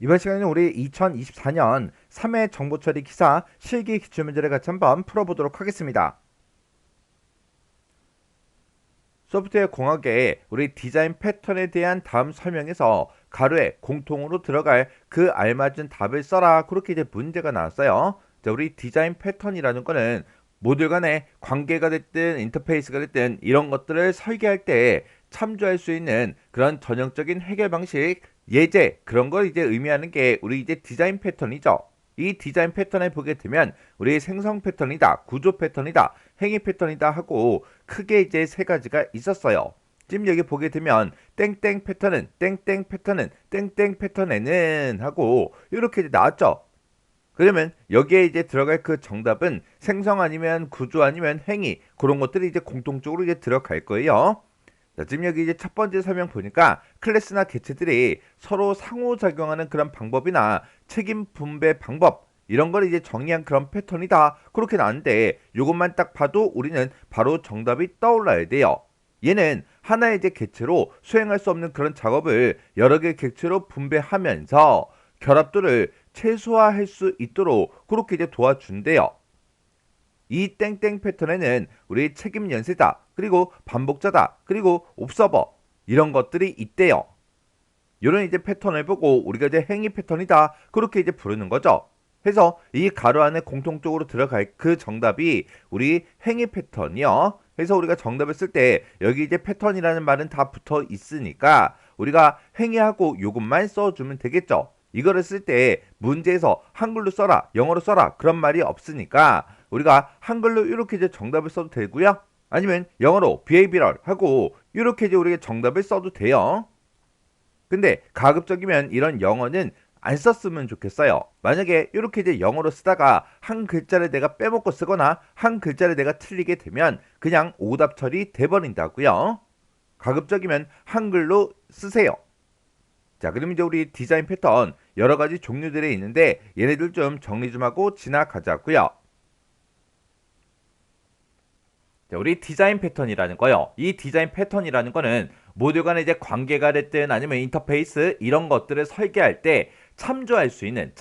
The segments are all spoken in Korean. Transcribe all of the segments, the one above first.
이번 시간에는 우리 2024년 3회 정보처리 기사 실기 기출문제를 같이 한번 풀어보도록 하겠습니다. 소프트웨어 공학의 우리 디자인 패턴에 대한 다음 설명에서 가로에 공통으로 들어갈 그 알맞은 답을 써라. 그렇게 이제 문제가 나왔어요. 자, 우리 디자인 패턴이라는 거는 모듈 간의 관계가 됐든 인터페이스가 됐든 이런 것들을 설계할 때 참조할 수 있는 그런 전형적인 해결 방식, 예제 그런 걸 이제 의미하는 게 우리 이제 디자인 패턴이죠. 이 디자인 패턴을 보게 되면 우리 생성 패턴이다, 구조 패턴이다, 행위 패턴이다 하고 크게 이제 세 가지가 있었어요. 지금 여기 보게 되면 땡땡 패턴은 땡땡 패턴은 땡땡 패턴에는 하고 이렇게 이제 나왔죠. 그러면 여기에 이제 들어갈 그 정답은 생성 아니면 구조 아니면 행위 그런 것들이 이제 공통적으로 이제 들어갈 거예요. 자, 지금 여기 이제 첫 번째 설명 보니까 클래스나 객체들이 서로 상호작용하는 그런 방법이나 책임 분배 방법 이런 걸 이제 정의한 그런 패턴이다. 그렇게 나왔는데 이것만 딱 봐도 우리는 바로 정답이 떠올라야 돼요. 얘는 하나의 이제 객체로 수행할 수 없는 그런 작업을 여러 개의 객체로 분배하면서 결합도를 최소화할 수 있도록 그렇게 이제 도와준대요. 이 땡땡 패턴에는 우리 책임 연쇄다, 그리고 반복자다, 그리고 옵서버 이런 것들이 있대요. 이런 이제 패턴을 보고 우리가 이제 행위 패턴이다 그렇게 이제 부르는 거죠. 해서 이 가로 안에 공통적으로 들어갈 그 정답이 우리 행위 패턴이요. 그래서 우리가 정답을 쓸 때 여기 이제 패턴이라는 말은 다 붙어 있으니까 우리가 행위하고 요것만 써주면 되겠죠. 이거를 쓸 때 문제에서 한글로 써라, 영어로 써라 그런 말이 없으니까 우리가 한글로 이렇게 이제 정답을 써도 되고요. 아니면 영어로 behavioral 하고 이렇게 이제 우리가 정답을 써도 돼요. 근데 가급적이면 이런 영어는 안 썼으면 좋겠어요. 만약에 이렇게 이제 영어로 쓰다가 한 글자를 내가 빼먹고 쓰거나 한 글자를 내가 틀리게 되면 그냥 오답 처리 돼버린다고요. 가급적이면 한글로 쓰세요. 자, 그럼 이제 우리 디자인 패턴 여러 가지 종류들이 있는데 얘네들 좀 정리 좀 하고 지나가자고요. 자, 우리 디자인 패턴이라는 거요. 이 디자인 패턴이라는 거는 모듈 간에 이제 관계가 됐든 아니면 인터페이스 이런 것들을 설계할 때 참조할 수 있는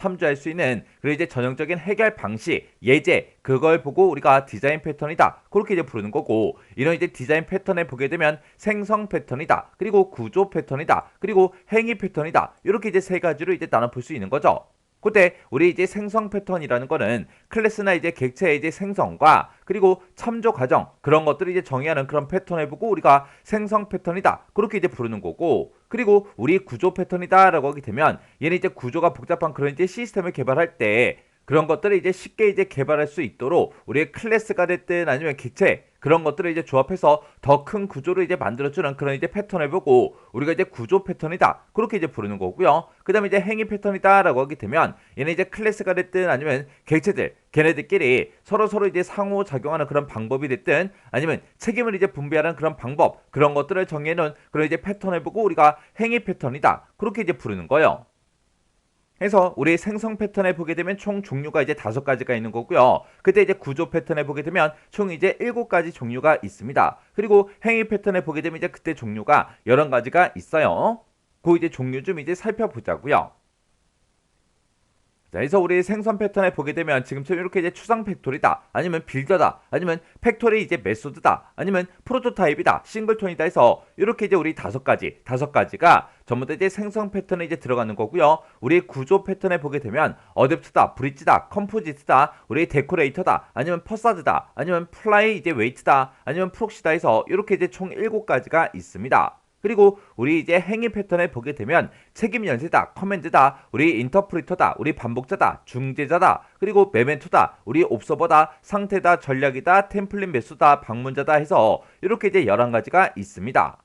그리고 이제 전형적인 해결 방식, 예제 그걸 보고 우리가 디자인 패턴이다. 그렇게 이제 부르는 거고 이런 이제 디자인 패턴에 보게 되면 생성 패턴이다. 그리고 구조 패턴이다. 그리고 행위 패턴이다. 이렇게 이제 세 가지로 이제 나눠 볼 수 있는 거죠. 그때 우리 이제 생성 패턴이라는 거는 클래스나 이제 객체의 이제 생성과 그리고 참조 과정 그런 것들을 이제 정의하는 그런 패턴을 보고 우리가 생성 패턴이다 그렇게 이제 부르는 거고 그리고 우리 구조 패턴이다라고 하게 되면 얘는 이제 구조가 복잡한 그런 이제 시스템을 개발할 때 그런 것들을 이제 쉽게 이제 개발할 수 있도록 우리의 클래스가 됐든 아니면 객체 그런 것들을 이제 조합해서 더 큰 구조를 이제 만들어주는 그런 이제 패턴을 보고 우리가 이제 구조 패턴이다 그렇게 이제 부르는 거고요. 그 다음에 이제 행위 패턴이다라고 하게 되면 얘는 이제 클래스가 됐든 아니면 객체들 걔네들끼리 서로 이제 상호작용하는 그런 방법이 됐든 아니면 책임을 이제 분배하는 그런 방법 그런 것들을 정해놓은 그런 이제 패턴을 보고 우리가 행위 패턴이다 그렇게 이제 부르는 거예요. 해서 우리 생성 패턴에 보게 되면 총 종류가 이제 5가지가 있는 거고요. 그때 이제 구조 패턴에 보게 되면 총 이제 7가지 종류가 있습니다. 그리고 행위 패턴에 보게 되면 이제 그때 종류가 여러 가지가 있어요. 그 이제 종류 좀 이제 살펴보자고요. 자, 그래서 우리 생성 패턴에 보게 되면 지금처럼 이렇게 이제 추상 팩토리다, 아니면 빌더다, 아니면 팩토리 이제 메소드다, 아니면 프로토타입이다, 싱글톤이다 해서 이렇게 이제 우리 5가지가 전부 다 이제 생성 패턴에 이제 들어가는 거고요. 우리 구조 패턴에 보게 되면 어댑트다, 브릿지다, 컴포지트다, 우리 데코레이터다, 아니면 퍼사드다, 아니면 플라이 이제 웨이트다, 아니면 프록시다 해서 이렇게 이제 총 7가지가 있습니다. 그리고 우리 이제 행위 패턴을 보게 되면 책임 연쇄다, 커맨드다, 우리 인터프리터다, 우리 반복자다, 중재자다, 그리고 메멘토다, 우리 옵서버다, 상태다, 전략이다, 템플릿 매수다, 방문자다 해서 이렇게 이제 11가지가 있습니다.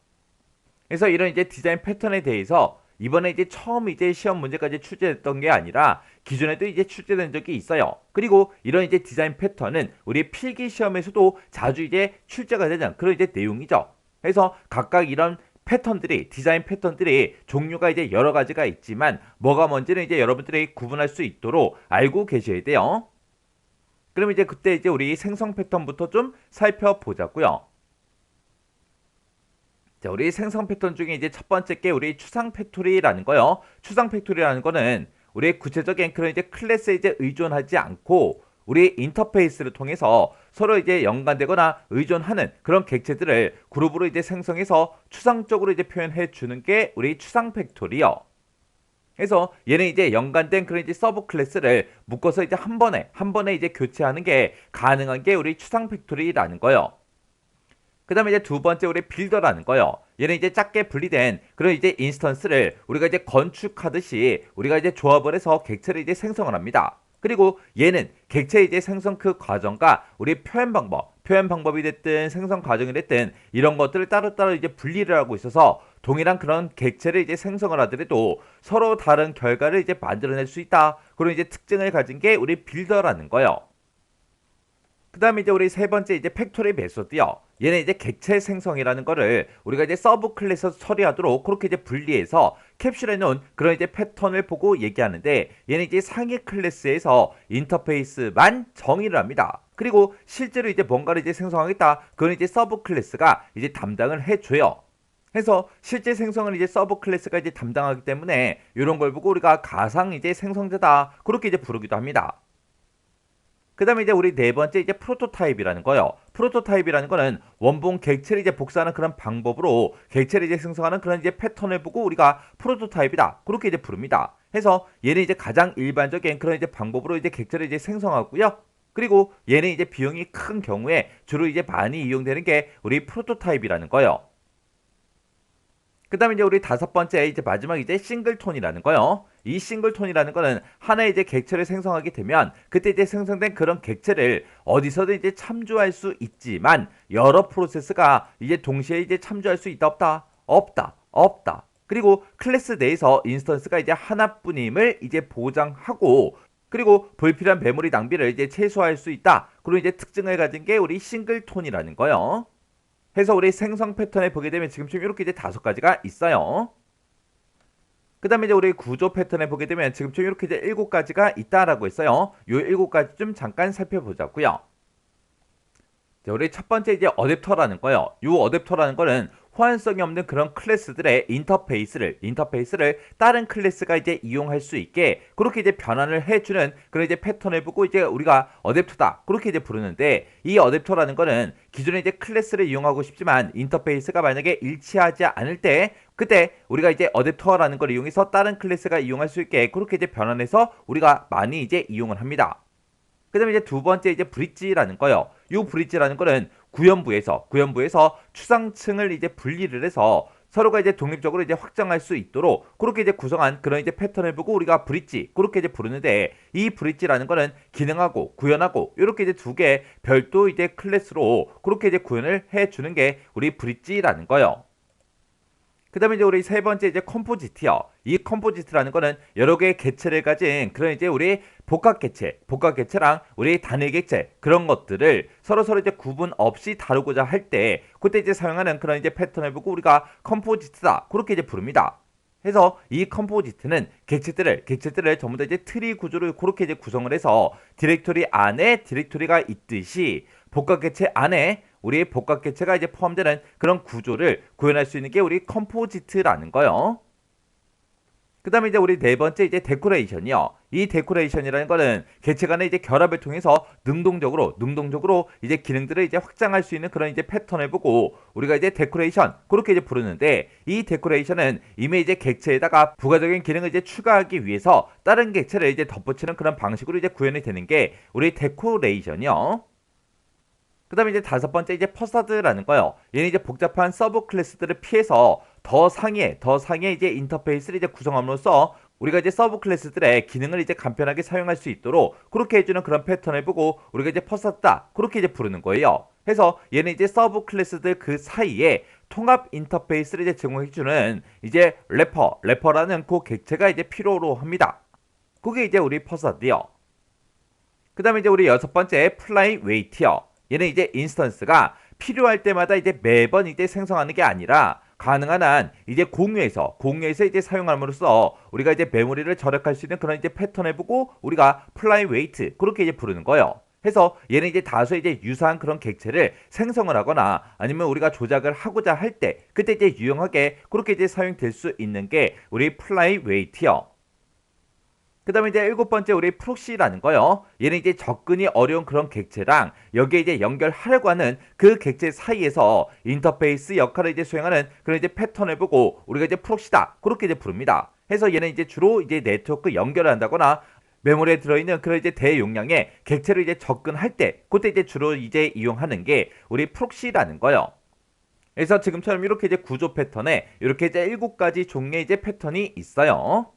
그래서 이런 이제 디자인 패턴에 대해서 이번에 이제 처음 이제 시험 문제까지 출제됐던 게 아니라 기존에도 이제 출제된 적이 있어요. 그리고 이런 이제 디자인 패턴은 우리 필기 시험에서도 자주 이제 출제가 되는 그런 이제 내용이죠. 그래서 각각 이런 디자인 패턴들이 종류가 이제 여러 가지가 있지만 뭐가 뭔지는 이제 여러분들이 구분할 수 있도록 알고 계셔야 돼요. 그럼 이제 그때 이제 우리 생성 패턴부터 좀 살펴보자고요. 자, 우리 생성 패턴 중에 이제 첫 번째 게 우리 추상 팩토리라는 거요. 추상 팩토리라는 거는 우리의 구체적인 그런 이제 클래스에 이제 의존하지 않고 우리 인터페이스를 통해서 서로 이제 연관되거나 의존하는 그런 객체들을 그룹으로 이제 생성해서 추상적으로 이제 표현해 주는 게 우리 추상 팩토리요. 그래서 얘는 이제 연관된 그런 이제 서브 클래스를 묶어서 이제 한 번에 이제 교체하는 게 가능한 게 우리 추상 팩토리라는 거요. 그 다음에 이제 두 번째 우리 빌더라는 거요. 얘는 이제 작게 분리된 그런 이제 인스턴스를 우리가 이제 건축하듯이 우리가 이제 조합을 해서 객체를 이제 생성을 합니다. 그리고 얘는 객체 이제 생성 그 과정과 우리 표현 방법이 됐든 생성 과정이 됐든 이런 것들을 따로따로 이제 분리를 하고 있어서 동일한 그런 객체를 이제 생성을 하더라도 서로 다른 결과를 이제 만들어낼 수 있다. 그런 이제 특징을 가진 게 우리 빌더라는 거요. 그 다음에 이제 우리 세 번째 이제 팩토리 메소드요. 얘는 이제 객체 생성이라는 거를 우리가 이제 서브 클래스에서 처리하도록 그렇게 이제 분리해서 캡슐해 놓은 그런 이제 패턴을 보고 얘기하는데 얘는 이제 상위 클래스에서 인터페이스만 정의를 합니다. 그리고 실제로 이제 뭔가를 이제 생성하겠다. 그건 이제 서브 클래스가 이제 담당을 해줘요. 해서 실제 생성을 이제 서브 클래스가 이제 담당하기 때문에 이런 걸 보고 우리가 가상 이제 생성자다. 그렇게 이제 부르기도 합니다. 그 다음에 이제 우리 네 번째 이제 프로토타입이라는 거요. 프로토타입이라는 거는 원본 객체를 이제 복사하는 그런 방법으로 객체를 이제 생성하는 그런 이제 패턴을 보고 우리가 프로토타입이다. 그렇게 이제 부릅니다. 해서 얘는 이제 가장 일반적인 그런 이제 방법으로 이제 객체를 이제 생성하고요. 그리고 얘는 이제 비용이 큰 경우에 주로 이제 많이 이용되는 게 우리 프로토타입이라는 거요. 그 다음에 이제 우리 다섯 번째 이제 마지막 이제 싱글톤이라는 거요. 이 싱글톤이라는 거는 하나의 이제 객체를 생성하게 되면 그때 이제 생성된 그런 객체를 어디서든 이제 참조할 수 있지만 여러 프로세스가 이제 동시에 이제 참조할 수 있다 없다 없다 없다. 그리고 클래스 내에서 인스턴스가 이제 하나뿐임을 이제 보장하고 그리고 불필요한 메모리 낭비를 이제 최소화할 수 있다. 그런 이제 특징을 가진 게 우리 싱글톤이라는 거요. 해서 우리 생성 패턴에 보게 되면 지금쯤 이렇게 이제 다섯 가지가 있어요. 그 다음에 이제 우리 구조 패턴에 보게 되면 지금쯤 이렇게 이제 일곱 가지가 있다라고 했어요. 요 일곱 가지 좀 잠깐 살펴보자고요. 자, 우리 첫 번째 이제 어댑터라는 거요. 요 어댑터라는 거는 호환성이 없는 그런 클래스들의 인터페이스를 다른 클래스가 이제 이용할 수 있게 그렇게 이제 변환을 해주는 그런 이제 패턴을 보고 이제 우리가 어댑터다 그렇게 이제 부르는데 이 어댑터라는 거는 기존에 이제 클래스를 이용하고 싶지만 인터페이스가 만약에 일치하지 않을 때 그때 우리가 이제 어댑터라는 걸 이용해서 다른 클래스가 이용할 수 있게 그렇게 이제 변환해서 우리가 많이 이제 이용을 합니다. 그 다음에 이제 두 번째 이제 브릿지라는 거요. 이 브릿지라는 거는 구현부에서 추상층을 이제 분리를 해서 서로가 이제 독립적으로 이제 확장할 수 있도록 그렇게 이제 구성한 그런 이제 패턴을 보고 우리가 브릿지 그렇게 이제 부르는데 이 브릿지라는 거는 기능하고 구현하고 이렇게 이제 두 개 별도 이제 클래스로 그렇게 이제 구현을 해 주는 게 우리 브릿지라는 거요. 그 다음에 이제 우리 세 번째 이제 컴포지트요. 이 컴포지트라는 거는 여러 개의 객체를 가진 그런 이제 우리 복합 객체랑 우리 단일 객체 그런 것들을 서로 이제 구분 없이 다루고자 할 때 그때 이제 사용하는 그런 이제 패턴을 보고 우리가 컴포지트다 그렇게 이제 부릅니다. 해서 이 컴포지트는 객체들을 전부 다 이제 트리 구조를 그렇게 이제 구성을 해서 디렉토리 안에 디렉토리가 있듯이 복합 객체 안에 우리 복합 객체가 이제 포함되는 그런 구조를 구현할 수 있는 게 우리 컴포지트라는 거요. 그 다음에 이제 우리 네 번째 이제 데코레이션이요. 이 데코레이션이라는 거는 객체 간의 이제 결합을 통해서 능동적으로 이제 기능들을 이제 확장할 수 있는 그런 이제 패턴을 보고 우리가 이제 데코레이션 그렇게 이제 부르는데 이 데코레이션은 이미 이제 객체에다가 부가적인 기능을 이제 추가하기 위해서 다른 객체를 이제 덧붙이는 그런 방식으로 이제 구현이 되는 게 우리 데코레이션이요. 그 다음에 이제 다섯 번째 이제 퍼사드라는 거요. 얘는 이제 복잡한 서브 클래스들을 피해서 더 상위에 이제 인터페이스를 이제 구성함으로써 우리가 이제 서브 클래스들의 기능을 이제 간편하게 사용할 수 있도록 그렇게 해주는 그런 패턴을 보고 우리가 이제 퍼사드다 그렇게 이제 부르는 거예요. 해서 얘는 이제 서브 클래스들 그 사이에 통합 인터페이스를 이제 제공해주는 이제 래퍼라는 그 객체가 이제 필요로 합니다. 그게 이제 우리 퍼사드요. 그 다음에 이제 우리 여섯 번째 플라이 웨이트요. 얘는 이제 인스턴스가 필요할 때마다 이제 매번 이제 생성하는 게 아니라 가능한 한 이제 공유해서 이제 사용함으로써 우리가 이제 메모리를 절약할 수 있는 그런 이제 패턴을 보고 우리가 플라이 웨이트 그렇게 이제 부르는 거예요. 해서 얘는 이제 다소 이제 유사한 그런 객체를 생성을 하거나 아니면 우리가 조작을 하고자 할 때 그때 이제 유용하게 그렇게 이제 사용될 수 있는 게 우리 플라이 웨이트요. 그 다음에 이제 일곱 번째 우리 프록시라는 거요. 얘는 이제 접근이 어려운 그런 객체랑 여기에 이제 연결하려고 하는 그 객체 사이에서 인터페이스 역할을 이제 수행하는 그런 이제 패턴을 보고 우리가 이제 프록시다. 그렇게 이제 부릅니다. 해서 얘는 이제 주로 이제 네트워크 연결을 한다거나 메모리에 들어있는 그런 이제 대용량의 객체를 이제 접근할 때 그때 이제 주로 이제 이용하는 게 우리 프록시라는 거요. 그래서 지금처럼 이렇게 이제 구조 패턴에 이렇게 이제 7가지 종류의 이제 패턴이 있어요.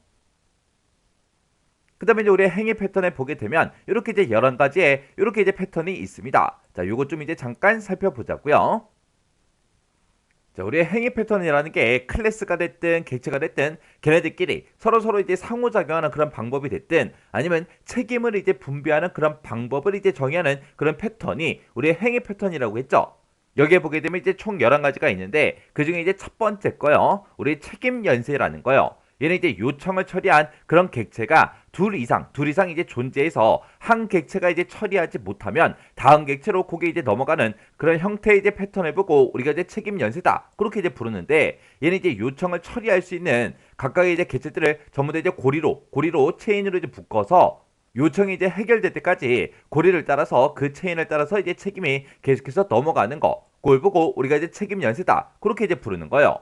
그 다음에 이제 우리 행위 패턴에 보게 되면 이렇게 이제 11가지의 이렇게 이제 패턴이 있습니다. 자, 요거 좀 이제 잠깐 살펴보자고요. 자, 우리의 행위 패턴이라는 게 클래스가 됐든 객체가 됐든 걔네들끼리 서로 이제 상호작용하는 그런 방법이 됐든 아니면 책임을 이제 분배하는 그런 방법을 이제 정의하는 그런 패턴이 우리의 행위 패턴이라고 했죠. 여기에 보게 되면 이제 총 11가지가 있는데 그 중에 이제 첫 번째 거요. 우리 책임 연쇄라는 거요. 얘는 이제 요청을 처리한 그런 객체가 둘 이상 이제 존재해서 한 객체가 이제 처리하지 못하면 다음 객체로 그게 이제 넘어가는 그런 형태의 이제 패턴을 보고 우리가 이제 책임 연쇄다. 그렇게 이제 부르는데 얘는 이제 요청을 처리할 수 있는 각각의 이제 객체들을 전부 다 이제 고리로 체인으로 이제 묶어서 요청이 이제 해결될 때까지 고리를 따라서 그 체인을 따라서 이제 책임이 계속해서 넘어가는 거. 그걸 보고 우리가 이제 책임 연쇄다. 그렇게 이제 부르는 거예요.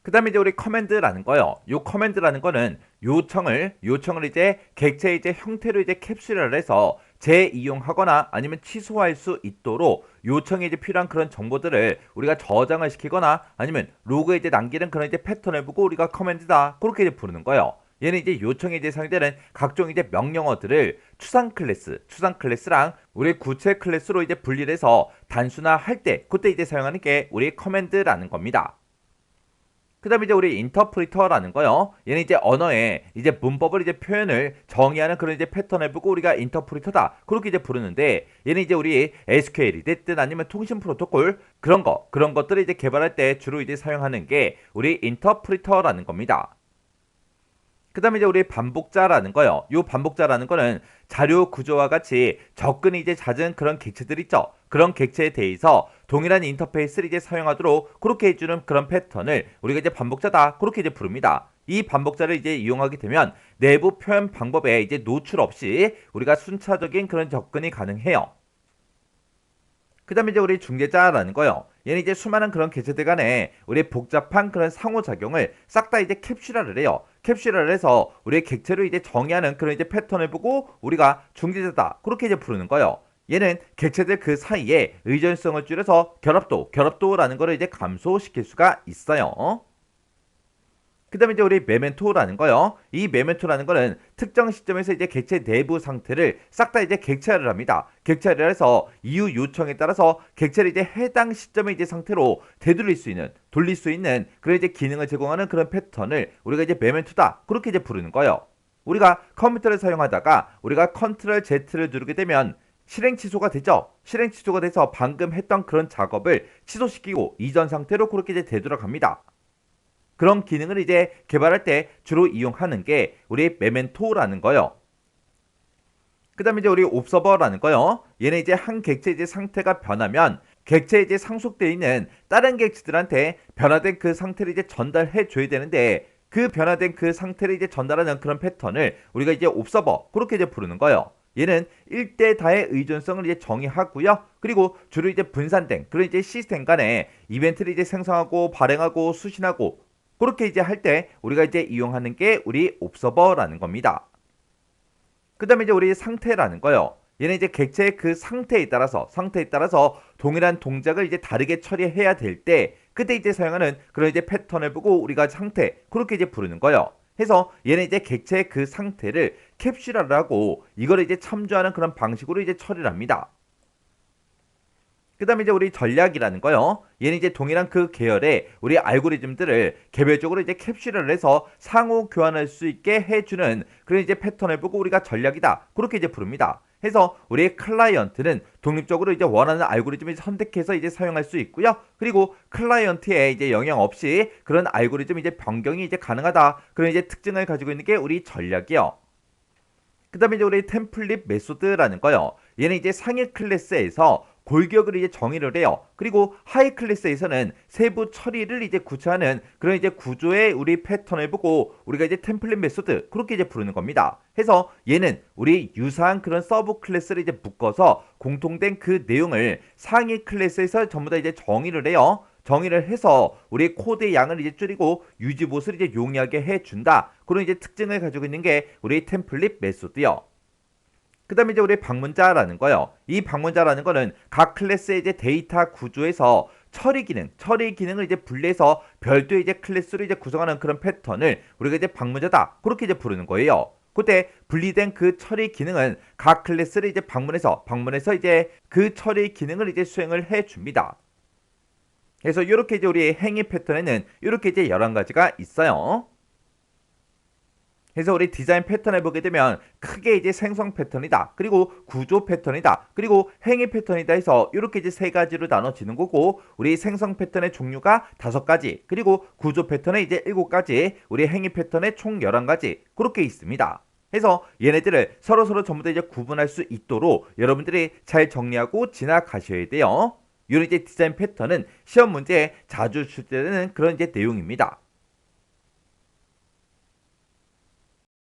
그 다음에 이제 우리 커맨드라는 거요. 요 커맨드라는 거는 요청을 이제 객체의 이제 형태로 이제 캡슐을 해서 재이용하거나 아니면 취소할 수 있도록 요청에 이제 필요한 그런 정보들을 우리가 저장을 시키거나 아니면 로그에 이제 남기는 그런 이제 패턴을 보고 우리가 커맨드다. 그렇게 이제 부르는 거예요. 얘는 이제 요청에 이제 사용되는 각종 이제 명령어들을 추상 클래스랑 우리 구체 클래스로 이제 분리를 해서 단순화할 때 그때 이제 사용하는 게 우리 커맨드라는 겁니다. 그 다음에 이제 우리 인터프리터라는 거요. 얘는 이제 언어에 이제 문법을 이제 표현을 정의하는 그런 이제 패턴을 보고 우리가 인터프리터다. 그렇게 이제 부르는데 얘는 이제 우리 SQL이 됐든 아니면 통신 프로토콜 그런 것들을 이제 개발할 때 주로 이제 사용하는 게 우리 인터프리터라는 겁니다. 그 다음에 이제 우리 반복자라는 거요. 요 반복자라는 거는 자료 구조와 같이 접근이 이제 잦은 그런 객체들 있죠. 그런 객체에 대해서 동일한 인터페이스를 이제 사용하도록 그렇게 해주는 그런 패턴을 우리가 이제 반복자다. 그렇게 이제 부릅니다. 이 반복자를 이제 이용하게 되면 내부 표현 방법에 이제 노출 없이 우리가 순차적인 그런 접근이 가능해요. 그 다음에 이제 우리 중재자라는 거요. 얘는 이제 수많은 그런 객체들 간에 우리 복잡한 그런 상호작용을 싹 다 이제 캡슐화를 해요. 캡슐화를 해서 우리의 객체를 이제 정의하는 그런 이제 패턴을 보고 우리가 중재자다. 그렇게 이제 부르는 거예요. 얘는 객체들 그 사이에 의존성을 줄여서 결합도라는 거를 이제 감소시킬 수가 있어요. 그 다음에 이제 우리 메멘토라는 거요. 이 메멘토라는 거는 특정 시점에서 이제 객체 내부 상태를 싹 다 이제 객체화를 합니다. 객체화를 해서 이후 요청에 따라서 객체를 이제 해당 시점의 이제 상태로 돌릴 수 있는 그런 이제 기능을 제공하는 그런 패턴을 우리가 이제 메멘토다. 그렇게 이제 부르는 거예요. 우리가 컴퓨터를 사용하다가 우리가 컨트롤 Z를 누르게 되면 실행 취소가 되죠. 실행 취소가 돼서 방금 했던 그런 작업을 취소시키고 이전 상태로 그렇게 이제 되돌아갑니다. 그런 기능을 이제 개발할 때 주로 이용하는 게 우리 메멘토라는 거요. 그 다음에 이제 우리 옵서버라는 거요. 얘는 이제 한 객체의 이제 상태가 변하면 객체에 이제 상속되어 있는 다른 객체들한테 변화된 그 상태를 이제 전달해 줘야 되는데 그 변화된 그 상태를 이제 전달하는 그런 패턴을 우리가 이제 옵서버 그렇게 이제 부르는 거예요. 얘는 1대 다의 의존성을 이제 정의하고요. 그리고 주로 이제 분산된 그런 이제 시스템 간에 이벤트를 이제 생성하고 발행하고 수신하고 그렇게 이제 할 때 우리가 이제 이용하는 게 우리 옵서버라는 겁니다. 그 다음에 이제 우리 상태라는 거요. 얘는 이제 객체의 그 상태에 따라서 동일한 동작을 이제 다르게 처리해야 될 때 그때 이제 사용하는 그런 이제 패턴을 보고 우리가 상태 그렇게 이제 부르는 거예요. 해서 얘는 이제 객체의 그 상태를 캡슐화를 하고 이걸 이제 참조하는 그런 방식으로 이제 처리를 합니다. 그 다음에 이제 우리 전략이라는 거요. 얘는 이제 동일한 그 계열의 우리 알고리즘들을 개별적으로 이제 캡슐을 해서 상호 교환할 수 있게 해주는 그런 이제 패턴을 보고 우리가 전략이다. 그렇게 이제 부릅니다. 해서 우리 클라이언트는 독립적으로 이제 원하는 알고리즘을 선택해서 이제 사용할 수 있고요. 그리고 클라이언트에 이제 영향 없이 그런 알고리즘 이제 변경이 이제 가능하다. 그런 이제 특징을 가지고 있는 게 우리 전략이요. 그 다음에 이제 우리 템플릿 메소드라는 거요. 얘는 이제 상위 클래스에서 골격을 이제 정의를 해요. 그리고 하위 클래스에서는 세부 처리를 이제 구체하는 그런 이제 구조의 우리 패턴을 보고 우리가 이제 템플릿 메소드 그렇게 이제 부르는 겁니다. 해서 얘는 우리 유사한 그런 서브 클래스를 이제 묶어서 공통된 그 내용을 상위 클래스에서 전부 다 이제 정의를 해요. 정의를 해서 우리 코드의 양을 이제 줄이고 유지봇을 이제 용이하게 해준다. 그런 이제 특징을 가지고 있는 게 우리 템플릿 메소드요. 그 다음에 이제 우리 방문자라는 거요. 이 방문자라는 거는 각 클래스의 이제 데이터 구조에서 처리 기능을 이제 분리해서 별도의 이제 클래스로 이제 구성하는 그런 패턴을 우리가 이제 방문자다. 그렇게 이제 부르는 거예요. 그때 분리된 그 처리 기능은 각 클래스를 이제 방문해서 이제 그 처리 기능을 이제 수행을 해 줍니다. 그래서 이렇게 이제 우리 행위 패턴에는 이렇게 이제 11가지가 있어요. 그래서 우리 디자인 패턴을 보게 되면 크게 이제 생성 패턴이다. 그리고 구조 패턴이다. 그리고 행위 패턴이다 해서 이렇게 이제 3가지로 나눠지는 거고 우리 생성 패턴의 종류가 5가지 그리고 구조 패턴의 이제 7가지 우리 행위 패턴의 총 11가지 그렇게 있습니다. 그래서 얘네들을 서로 전부 다 이제 구분할 수 있도록 여러분들이 잘 정리하고 지나가셔야 돼요. 이런 이제 디자인 패턴은 시험 문제에 자주 출제되는 그런 이제 내용입니다.